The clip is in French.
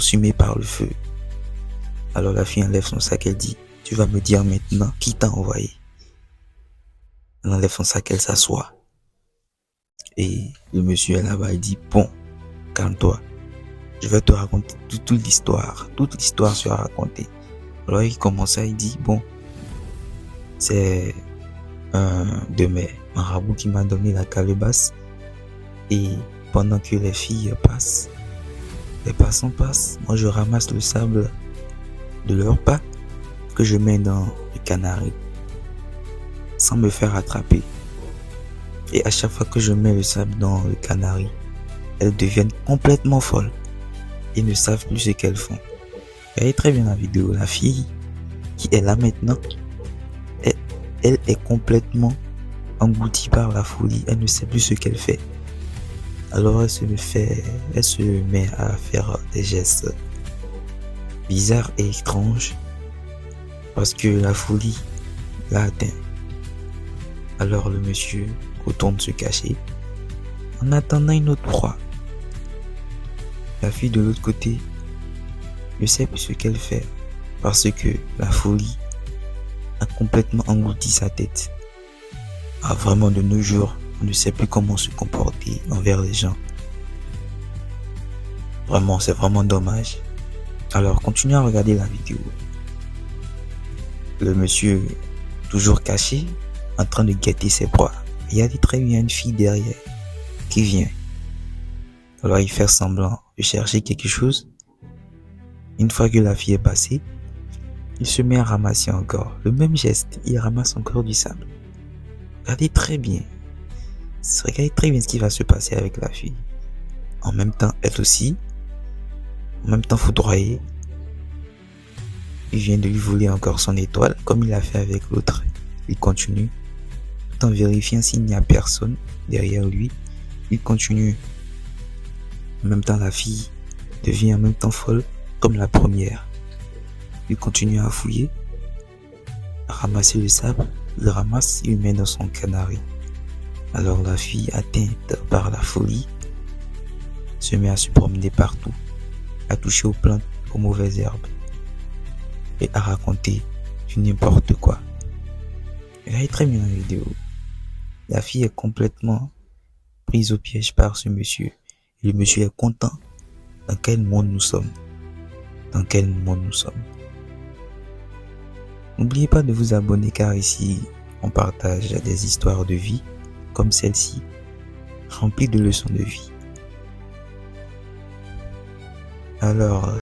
consumé par le feu. Alors la fille enlève son sac, elle dit, tu vas me dire maintenant qui t'a envoyé. Elle enlève son sac, elle s'assoit. Et le monsieur est là-bas, il dit, bon, calme-toi. Je vais te raconter toute l'histoire. Toute l'histoire sera racontée. Alors il commence à, il dit, bon, c'est un de mes marabouts qui m'a donné la calebasse. Et pendant que les filles passent, les passants passent, moi je ramasse le sable de leur pas que je mets dans le canari sans me faire attraper. Et à chaque fois que je mets le sable dans le canari, elles deviennent complètement folles et ne savent plus ce qu'elles font. Regardez très bien la vidéo. La fille qui est là maintenant, elle est complètement engloutie par la folie. Elle ne sait plus ce qu'elle fait. Alors elle se met à faire des gestes bizarres et étranges parce que la folie l'a atteint. Alors le monsieur retourne se cacher en attendant une autre proie. La fille de l'autre côté ne sait plus ce qu'elle fait parce que la folie a complètement englouti sa tête. Ah, vraiment, de nos jours, on ne sait plus comment se comporter envers les gens. Vraiment, c'est vraiment dommage. Alors, continuez à regarder la vidéo. Le monsieur, toujours caché, en train de guetter ses proies. Il y a très bien une fille derrière qui vient. Alors, il fait semblant de chercher quelque chose. Une fois que la fille est passée, il se met à ramasser encore. Le même geste, il ramasse encore du sable. Regardez très bien. Regardez très bien ce qui va se passer avec la fille. En même temps, elle aussi, en même temps foudroyée, il vient de lui voler encore son étoile, comme il a fait avec l'autre. Il continue, tout en vérifiant s'il n'y a personne derrière lui. Il continue. En même temps, la fille devient en même temps folle comme la première. Il continue à fouiller, à ramasser le sable. Il ramasse, il met dans son canari. Alors la fille, atteinte par la folie, se met à se promener partout, à toucher aux plantes, aux mauvaises herbes et à raconter du n'importe quoi. Regardez très bien la vidéo. La fille est complètement prise au piège par ce monsieur. Et le monsieur est content. Dans quel monde nous sommes? Dans quel monde nous sommes? N'oubliez pas de vous abonner car ici, on partage des histoires de vie comme celle-ci, remplies de leçons de vie. Alors,